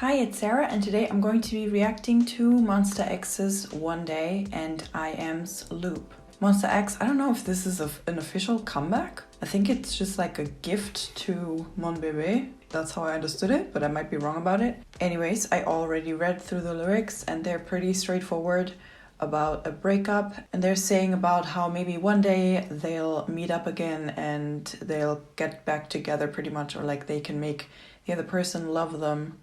Hi, it's Sarah, and today I'm going to be reacting to MONSTA X's One Day and I Am's Loop. MONSTA X, I don't know if this is an official comeback. I think it's just like a gift to Mon Bébé. That's how I understood it, but I might be wrong about it. Anyways, I already read through the lyrics and they're pretty straightforward about a breakup. And they're saying about how maybe one day they'll meet up again and they'll get back together pretty much, or like they can make the other person love them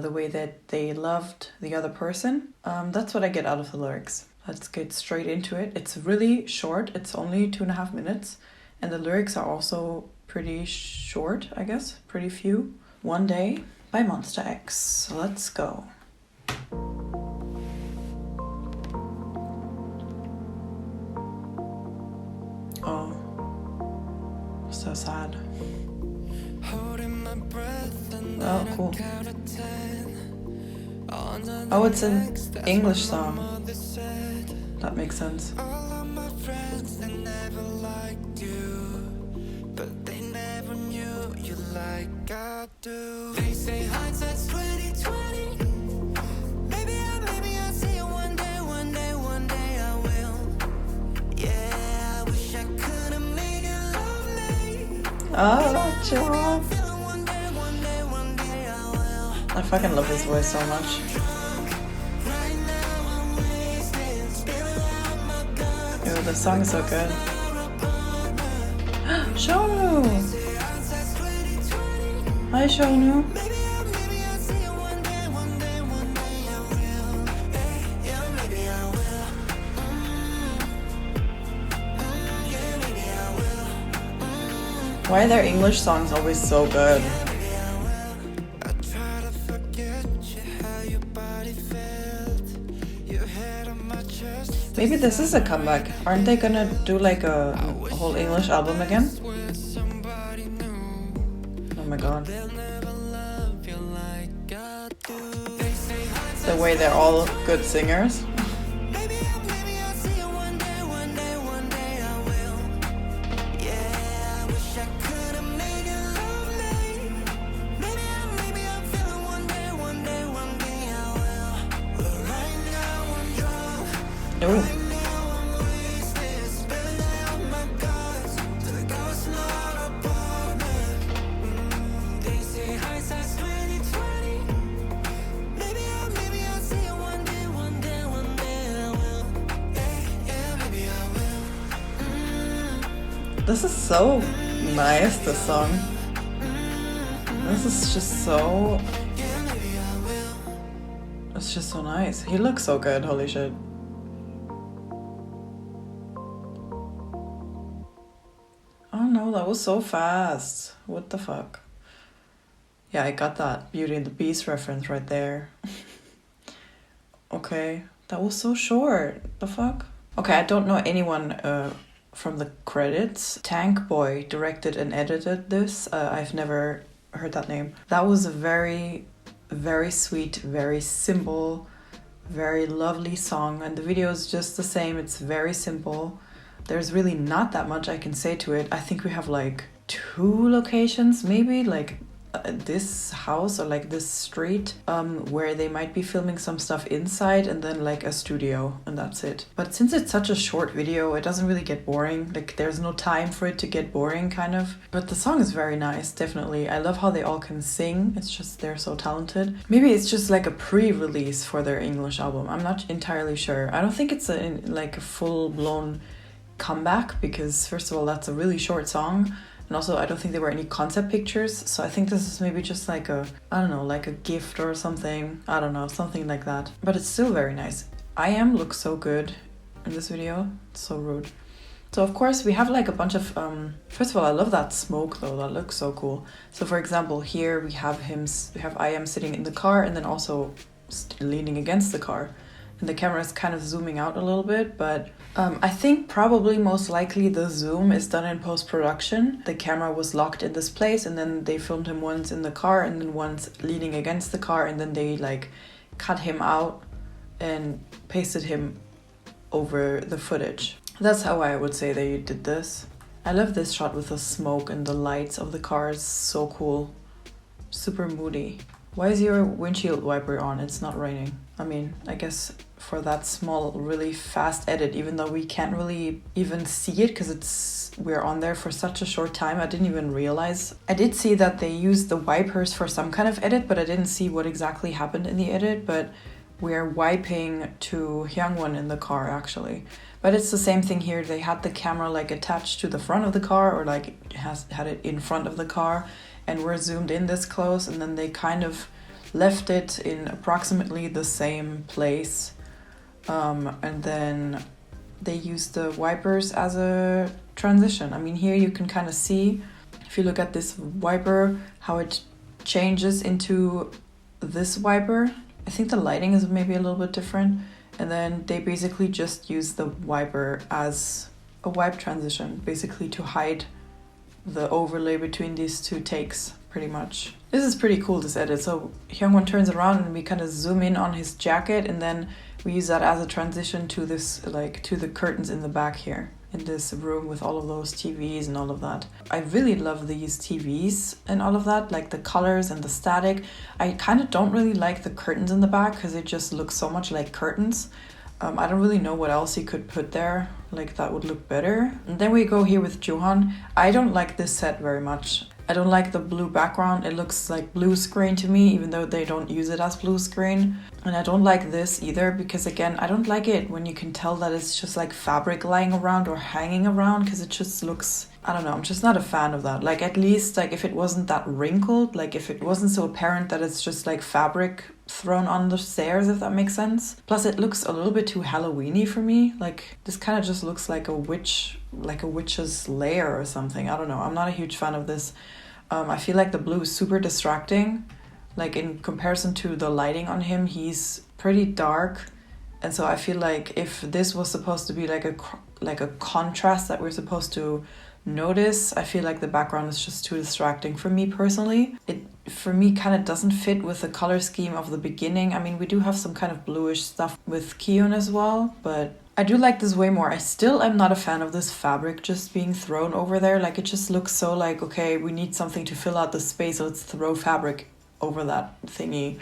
the way that they loved the other person. That's what I get out of the lyrics. Let's get straight into it. It's really short. It's only 2.5 minutes. And the lyrics are also pretty short, I guess. Pretty few. One Day by MONSTA X. Let's go. Oh. So sad. Oh, cool. Oh, it's an English song. That makes sense. They say hindsight's 20/20. Maybe I'll see you one day I will. Yeah, I wish I could have made you love me. Oh, Joe. I fucking love his voice so much. Ew, the song is so good. Shonu! Hi, Shonu. Why are their English songs always so good? Maybe this is a comeback. Aren't they gonna do like a whole English album again? Oh my god. The way they're all good singers. Ooh. This is so nice, this song. This is just so... It's just so nice. He looks so good, holy shit. Oh no, that was so fast. What the fuck? Yeah, I got that Beauty and the Beast reference right there. Okay, that was so short. The fuck? Okay, I don't know anyone from the credits. Tank Boy directed and edited this. I've never heard that name. That was a very, very sweet, very simple, very lovely song. And the video is just the same. It's very simple. There's really not that much I can say to it. I think we have like 2 locations, maybe like this house or like this street where they might be filming some stuff inside, and then like a studio, and that's it. But since it's such a short video, it doesn't really get boring. Like there's no time for it to get boring, kind of. But the song is very nice, definitely. I love how they all can sing. It's just they're so talented. Maybe it's just like a pre-release for their English album. I'm not entirely sure. I don't think it's like a full-blown comeback, because first of all, that's a really short song, and also I don't think there were any concept pictures, so I think this is maybe just like a, I don't know, like a gift or something. I don't know, something like that. But it's still very nice. I Am looks so good in this video. It's so rude. So of course we have like a bunch of first of all, I love that smoke though. That looks so cool. So for example, here we have I Am sitting in the car, and then also leaning against the car. And the camera is kind of zooming out a little bit, but I think probably most likely the zoom is done in post-production. The camera was locked in this place, and then they filmed him once in the car and then once leaning against the car, and then they like cut him out and pasted him over the footage. That's how I would say they did this. I love this shot with the smoke and the lights of the cars. So cool. Super moody. Why is your windshield wiper on? It's not raining. I mean, I guess for that small, really fast edit, even though we can't really even see it because we're on there for such a short time, I didn't even realize. I did see that they used the wipers for some kind of edit, but I didn't see what exactly happened in the edit. But we're wiping to Hyungwon in the car actually. But it's the same thing here. They had the camera like attached to the front of the car, or like had it in front of the car, and we're zoomed in this close, and then they kind of left it in approximately the same place. And then they used the wipers as a transition. I mean, here you can kind of see, if you look at this wiper, how it changes into this wiper. I think the lighting is maybe a little bit different. And then they basically just use the wiper as a wipe transition, basically to hide the overlay between these two takes, pretty much. This is pretty cool, this edit. So Hyungwon turns around and we kind of zoom in on his jacket, and then we use that as a transition to this, like, to the curtains in the back here, in this room with all of those TVs and all of that. I really love these TVs and all of that, like the colors and the static. I kind of don't really like the curtains in the back because it just looks so much like curtains. I don't really know what else he could put there, like that would look better. And then we go here with Johan. I don't like this set very much. I don't like the blue background. It looks like blue screen to me, even though they don't use it as blue screen. And I don't like this either because, again, I don't like it when you can tell that it's just like fabric lying around or hanging around, because it just looks, I don't know, I'm just not a fan of that. Like, at least like if it wasn't that wrinkled, like if it wasn't so apparent that it's just like fabric thrown on the stairs, if that makes sense. Plus it looks a little bit too Halloween-y for me. Like, this kind of just looks like a witch's lair or something. I don't know, I'm not a huge fan of this. I feel like the blue is super distracting. Like, in comparison to the lighting on him, he's pretty dark. And so I feel like if this was supposed to be like a contrast that we're supposed to notice, I feel like the background is just too distracting for me personally. It, for me, kind of doesn't fit with the color scheme of the beginning. I mean, we do have some kind of bluish stuff with Kihyun as well, but I do like this way more. I still am not a fan of this fabric just being thrown over there. Like, it just looks so like, okay, we need something to fill out the space, so let's throw fabric over that thingy.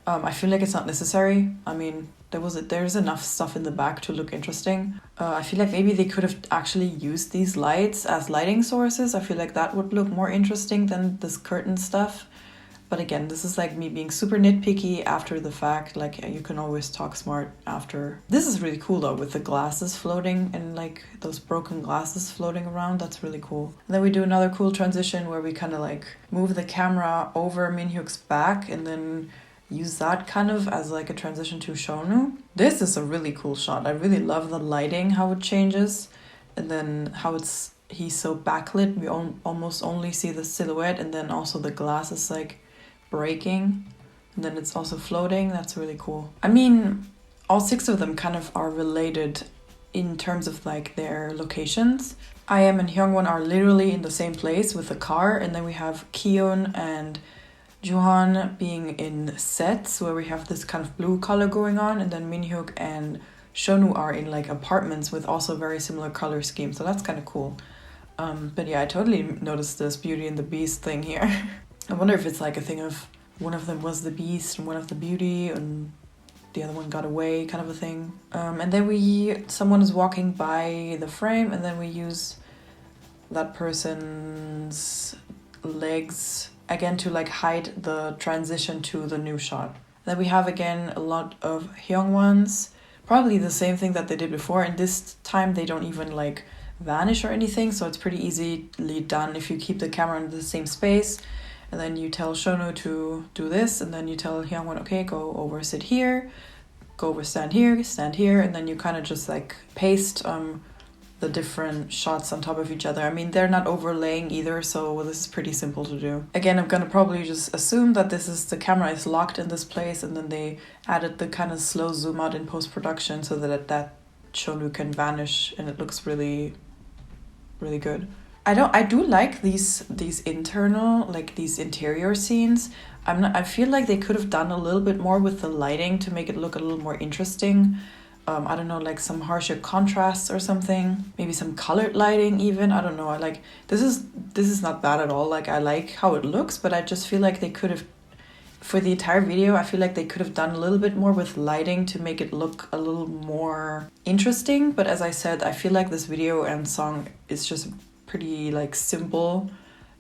I feel like it's not necessary. I mean, there's enough stuff in the back to look interesting. I feel like maybe they could have actually used these lights as lighting sources. I feel like that would look more interesting than this curtain stuff. But again, this is like me being super nitpicky after the fact. Like, you can always talk smart after. This is really cool though, with the glasses floating and like those broken glasses floating around. That's really cool. And then we do another cool transition where we kind of like move the camera over Minhyuk's back and then use that kind of as like a transition to Shonu. This is a really cool shot. I really love the lighting, how it changes, and then how he's so backlit. We almost only see the silhouette, and then also the glass is like breaking, and then it's also floating. That's really cool. I mean, all 6 of them kind of are related in terms of like their locations. I.M and Hyungwon are literally in the same place with the car, and then we have Kihyun and Johan being in sets where we have this kind of blue color going on, and then Minhyuk and Shonu are in like apartments with also very similar color scheme, so that's kind of cool. But yeah, I totally noticed this Beauty and the Beast thing here. I wonder if it's like a thing of one of them was the Beast and one of the Beauty, and the other one got away, kind of a thing. And then someone is walking by the frame, and then we use that person's legs again to like hide the transition to the new shot. Then we have again a lot of Hyungwon's, probably the same thing that they did before, and this time they don't even like vanish or anything, so it's pretty easily done if you keep the camera in the same space, and then you tell Shonu to do this, and then you tell Hyungwon, okay, go over, sit here, go over, stand here, and then you kind of just like paste the different shots on top of each other. I mean, they're not overlaying either, so this is pretty simple to do. Again, I'm gonna probably just assume that the camera is locked in this place, and then they added the kind of slow zoom out in post-production so that Shonu can vanish, and it looks really, really good. I do like these internal, like these interior scenes. I feel like they could have done a little bit more with the lighting to make it look a little more interesting. I don't know, like some harsher contrasts or something, maybe some colored lighting even. I don't know. I like this is not bad at all. Like, I like how it looks, but I just feel like they could have for the entire video, I feel like they could have done a little bit more with lighting to make it look a little more interesting. But as I said, I feel like this video and song is just pretty like simple,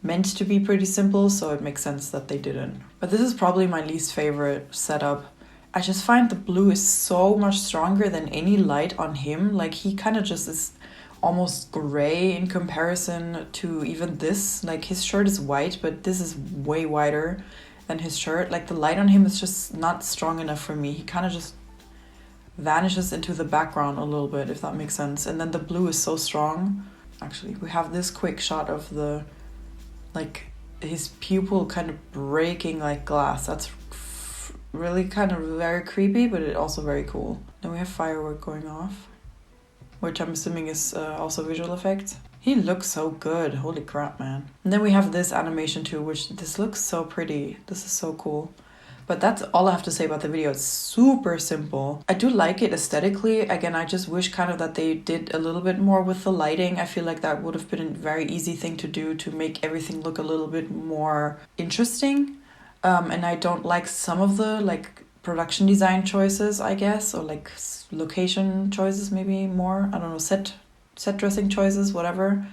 meant to be pretty simple, so it makes sense that they didn't. But this is probably my least favorite setup. I just find the blue is so much stronger than any light on him. Like he kind of just is almost gray in comparison to even this. Like his shirt is white, but this is way whiter than his shirt. Like the light on him is just not strong enough for me. He kind of just vanishes into the background a little bit, if that makes sense. And then the blue is so strong. Actually, we have this quick shot of the, like his pupil kind of breaking like glass. That's really kind of very creepy, but it also very cool. Then we have firework going off, which I'm assuming is also visual effects. He looks so good, holy crap, man. And then we have this animation too, which this looks so pretty. This is so cool. But that's all I have to say about the video. It's super simple. I do like it aesthetically. Again, I just wish kind of that they did a little bit more with the lighting. I feel like that would have been a very easy thing to do to make everything look a little bit more interesting. And I don't like some of the like production design choices, I guess, or like location choices maybe more. I don't know, set dressing choices, whatever.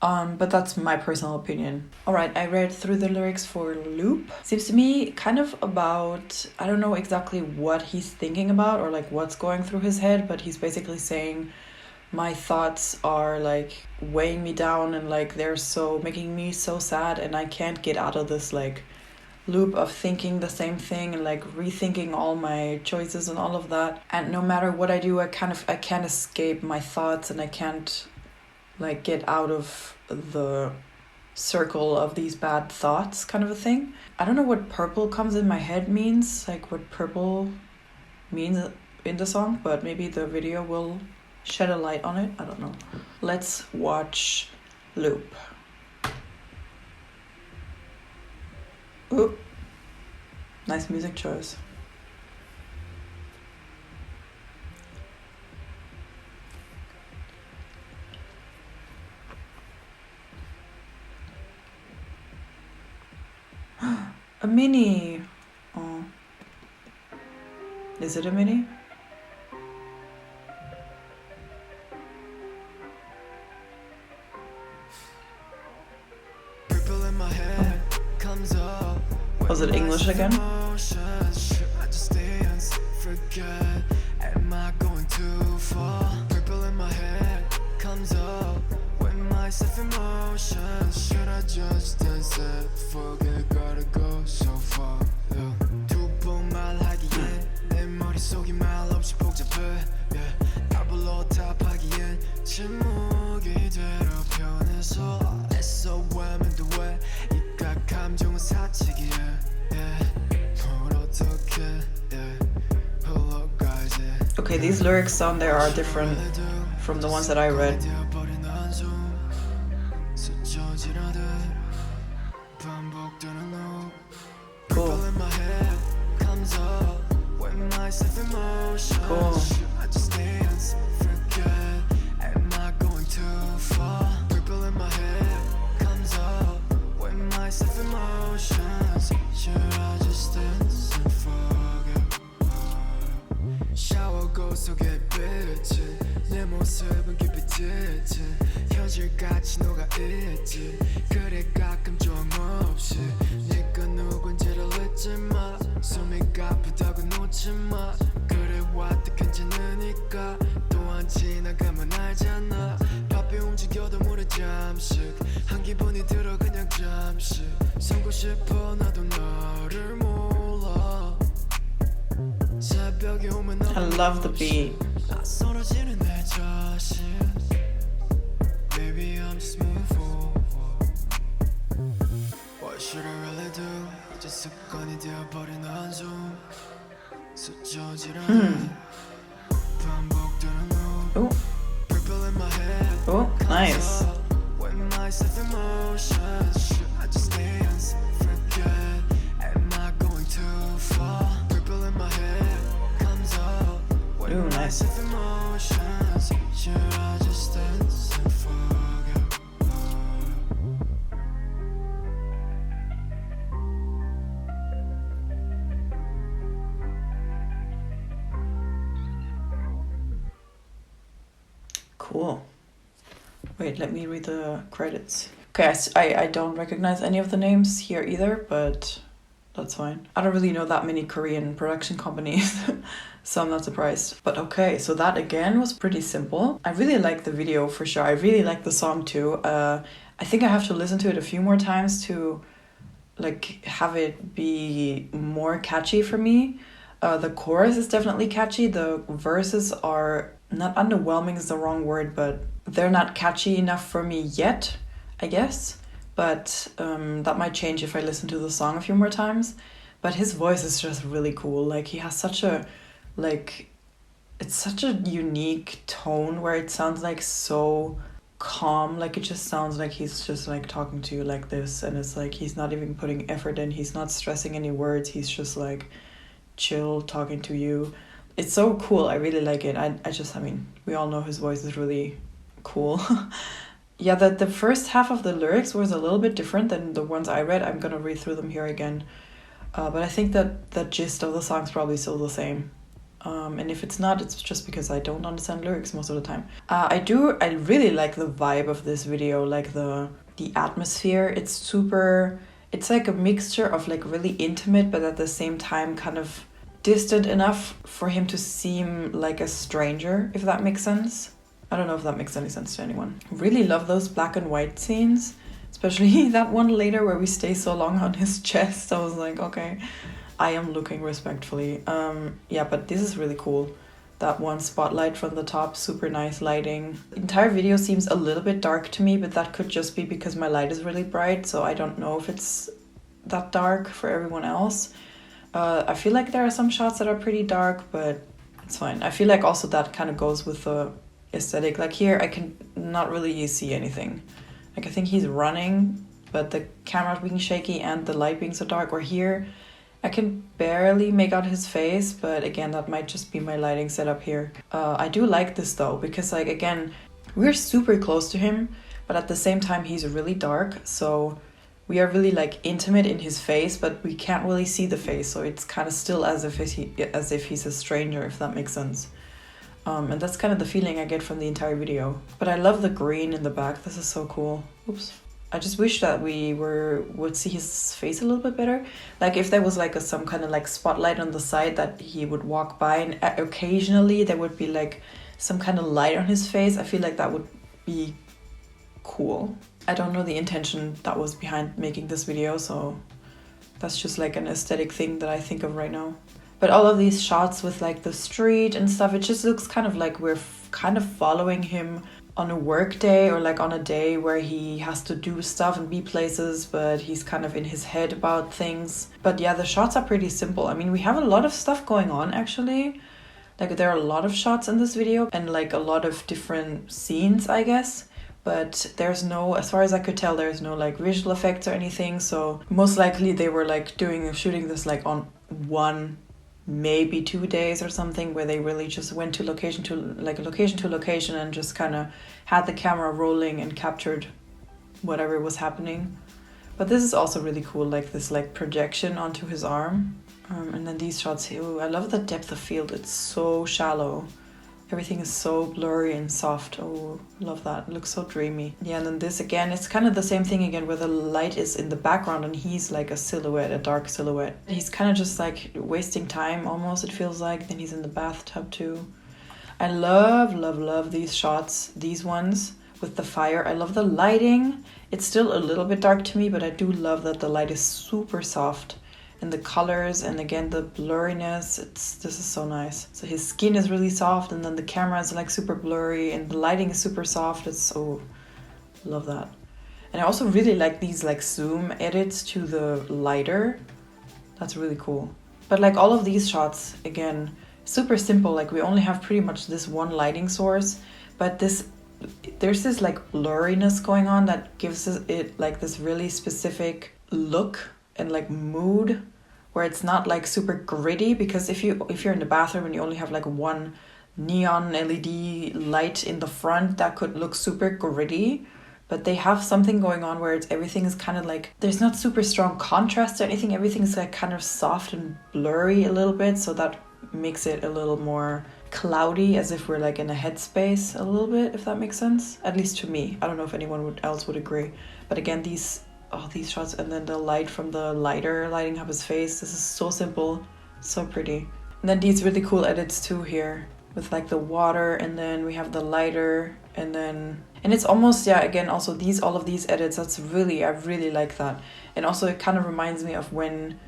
But that's my personal opinion. All right, I read through the lyrics for Loop. Seems to me kind of about, I don't know exactly what he's thinking about or like what's going through his head, but he's basically saying my thoughts are like weighing me down and like they're so making me so sad and I can't get out of this like loop of thinking the same thing and like rethinking all my choices and all of that. And no matter what I do, I can't escape my thoughts and I can't like get out of the circle of these bad thoughts, kind of a thing. I don't know what purple comes in my head means, like what purple means in the song, but maybe the video will shed a light on it. I don't know. Let's watch Loop. Ooh, nice music choice. A mini. Oh, is it a mini? Was it English again? Okay, these lyrics down there are different from the ones that I read. Cool. Cool. 현실같이 녹아있지 그래 가끔 정없이 네가 누군지를 잊지마 숨이 가쁘다고 놓지마 그래 와도 괜찮으니까 또한 지나가면 알잖아 바삐 움직여도 모래 잠시 한 기분이 들어 그냥 잠시 숨고 싶어 나도 너를 몰라 새벽에 오면 I love the beat. 낯설어지는 내 자신 Baby, I'm just moving forward. What should I really do? 이제 습관이 되어버린 한숨 스쳐지는 반복되는 Oh, Purple in my head oh, nice. When myself in motion Should I just dance? Forget Am I going too far? Purple in my head comes up When Ooh, nice. myself in motion Should I just dance and forget? Cool. Wait, let me read the credits. Okay, I don't recognize any of the names here either, but that's fine. I don't really know that many Korean production companies, so I'm not surprised. But okay, so that again was pretty simple. I really like the video for sure. I really like the song too. I think I have to listen to it a few more times to like have it be more catchy for me. The chorus is definitely catchy. The verses are not underwhelming is the wrong word, but they're not catchy enough for me yet, I guess. But that might change if I listen to the song a few more times. But his voice is just really cool. Like he has such a, like, it's such a unique tone where it sounds like so calm. Like it just sounds like he's just like talking to you like this. And it's like he's not even putting effort in. He's not stressing any words. He's just like chill talking to you. It's so cool. I really like it. I mean, we all know his voice is really cool. Yeah, the first half of the lyrics was a little bit different than the ones I read. I'm gonna read through them here again. But I think that the gist of the song's probably still the same. And if it's not, it's just because I don't understand lyrics most of the time. I really like the vibe of this video, like the atmosphere. It's like a mixture of like really intimate, but at the same time kind of distant enough for him to seem like a stranger, if that makes sense. I don't know if that makes any sense to anyone. Really love those black and white scenes, especially that one later where we stay so long on his chest. I was like, okay, I am looking respectfully. Yeah, but this is really cool. That one spotlight from the top, super nice lighting. The entire video seems a little bit dark to me, but that could just be because my light is really bright, so I don't know if it's that dark for everyone else. I feel like there are some shots that are pretty dark, but it's fine. I feel like also that kind of goes with the aesthetic. Like here I can not really see anything. Like I think he's running, but the camera being shaky and the light being so dark. Or here I can barely make out his face, but again that might just be my lighting setup here. I do like this though, because like again we're super close to him, but at the same time he's really dark, so we are really like intimate in his face, but we can't really see the face, so it's kind of still as if he's a stranger, if that makes sense. And that's kind of the feeling I get from the entire video. But I love the green in the back. This is so cool. Oops. I just wish that we would see his face a little bit better. Like if there was like some kind of like spotlight on the side that he would walk by, and occasionally there would be like some kind of light on his face. I feel like that would be cool. I don't know the intention that was behind making this video, so that's just like an aesthetic thing that I think of right now. But all of these shots with like the street and stuff, it just looks kind of like we're kind of following him on a work day, or like on a day where he has to do stuff and be places, but he's kind of in his head about things. But yeah, the shots are pretty simple. I mean, we have a lot of stuff going on actually. Like there are a lot of shots in this video and like a lot of different scenes, I guess. But there's no, as far as I could tell, there's no like visual effects or anything. So most likely they were like shooting this like on one, maybe 2 days or something, where they really just went to location to location and just kind of had the camera rolling and captured whatever was happening. But this is also really cool, like this like projection onto his arm. And then these shots here, I love the depth of field. It's so shallow. Everything is so blurry and soft. Oh, love that. It looks so dreamy. Yeah, and then this again, it's kind of the same thing again, where the light is in the background and he's like a silhouette, a dark silhouette. He's kind of just like wasting time almost, it feels like. Then he's in the bathtub too. I love these shots, these ones with the fire. I love the lighting. It's still a little bit dark to me, but I do love that the light is super soft. And the colors, and again the blurriness, this is so nice. So his skin is really soft, and then the camera is like super blurry, and the lighting is super soft. It's so, love that. And I also really like these like zoom edits to the lighter. That's really cool. But like all of these shots, again, super simple. Like we only have pretty much this one lighting source, but there's this like blurriness going on that gives it like this really specific look and like mood, where it's not like super gritty. Because if you're in the bathroom and you only have like one neon LED light in the front, that could look super gritty. But they have something going on where everything is kind of like, there's not super strong contrast or anything. Everything is like kind of soft and blurry a little bit, so that makes it a little more cloudy, as if we're like in a headspace a little bit, if that makes sense. At least to me. I don't know if anyone else would agree. But again, these shots, and then the light from the lighter lighting up his face. This is so simple, so pretty. And then these really cool edits too here, with like the water, and then we have the lighter, and it's almost, yeah, again, also all of these edits, I really like that. And also it kind of reminds me of when,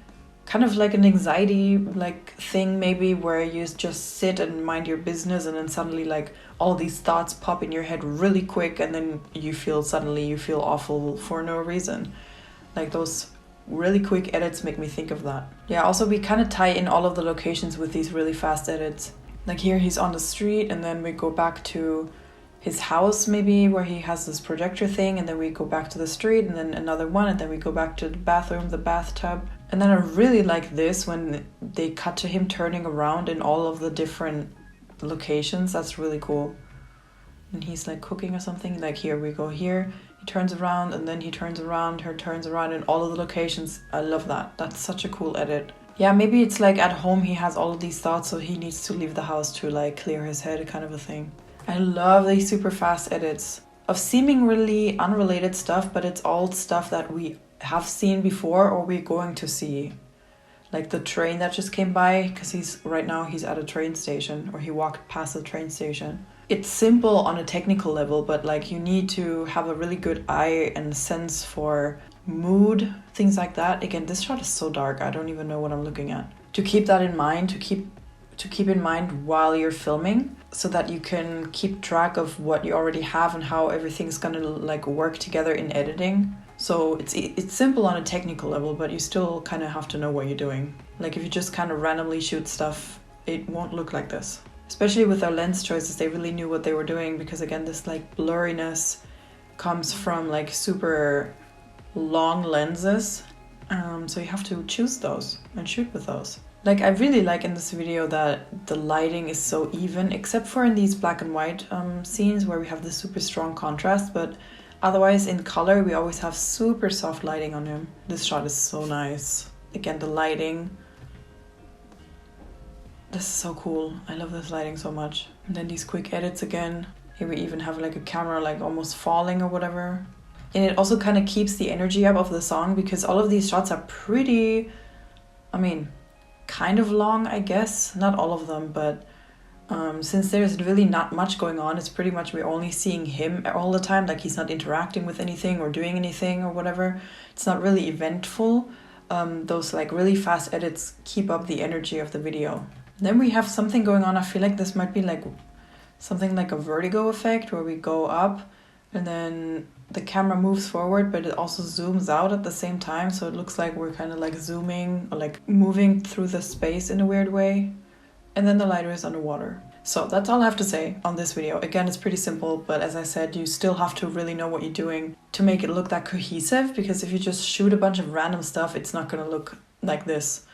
kind of like an anxiety like thing maybe, where you just sit and mind your business, and then suddenly like all these thoughts pop in your head really quick, and then you feel awful for no reason. Like those really quick edits make me think of that. Yeah, also we kind of tie in all of the locations with these really fast edits. Like here he's on the street, and then we go back to his house maybe, where he has this projector thing, and then we go back to the street, and then another one, and then we go back to the bathroom, the bathtub. And then I really like this when they cut to him turning around in all of the different locations. That's really cool. And he's like cooking or something. Like here we go here, he turns around, and then he turns around, her turns around in all of the locations. I love that. That's such a cool edit. Yeah, maybe it's like at home he has all of these thoughts, so he needs to leave the house to like clear his head, kind of a thing. I love these super fast edits of seeming really unrelated stuff, but it's all stuff that we have seen before or we're going to see. Like the train that just came by, because he's at a train station, or he walked past the train station. It's simple on a technical level, but like you need to have a really good eye and sense for mood, things like that. Again, this shot is so dark, I don't even know what I'm looking at. To keep that in mind, to keep in mind while you're filming, so that you can keep track of what you already have and how everything's gonna like work together in editing. So it's simple on a technical level, but you still kind of have to know what you're doing. Like if you just kind of randomly shoot stuff, it won't look like this. Especially with their lens choices, they really knew what they were doing, because again, this like blurriness comes from like super long lenses. So you have to choose those and shoot with those. Like I really like in this video that the lighting is so even, except for in these black and white scenes where we have the super strong contrast, but otherwise in color we always have super soft lighting on him. This shot is so nice. Again, the lighting. This is so cool. I love this lighting so much. And then these quick edits again. Here we even have like a camera like almost falling or whatever. And it also kind of keeps the energy up of the song, because all of these shots are pretty, kind of long, I guess. Not all of them, but since there's really not much going on, it's pretty much we're only seeing him all the time. Like he's not interacting with anything or doing anything or whatever. It's not really eventful. Those like really fast edits keep up the energy of the video. Then we have something going on. I feel like this might be like something like a vertigo effect, where we go up and then the camera moves forward, but it also zooms out at the same time. So it looks like we're kind of like zooming or like moving through the space in a weird way. And then the lighter is underwater. So that's all I have to say on this video. Again, it's pretty simple, but as I said, you still have to really know what you're doing to make it look that cohesive, because if you just shoot a bunch of random stuff, it's not going to look like this.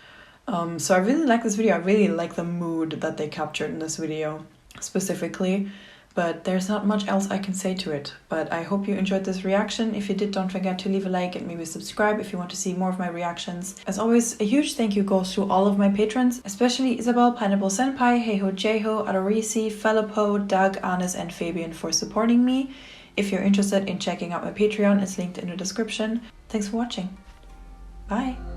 So I really like this video. I really like the mood that they captured in this video specifically, but there's not much else I can say to it. But I hope you enjoyed this reaction. If you did, don't forget to leave a like and maybe subscribe if you want to see more of my reactions. As always, a huge thank you goes to all of my patrons, especially Isabel, Pineapple Senpai, Heiho Jaiho, Adorisi, Felipo, Doug, Anis, and Fabian for supporting me. If you're interested in checking out my Patreon, it's linked in the description. Thanks for watching. Bye!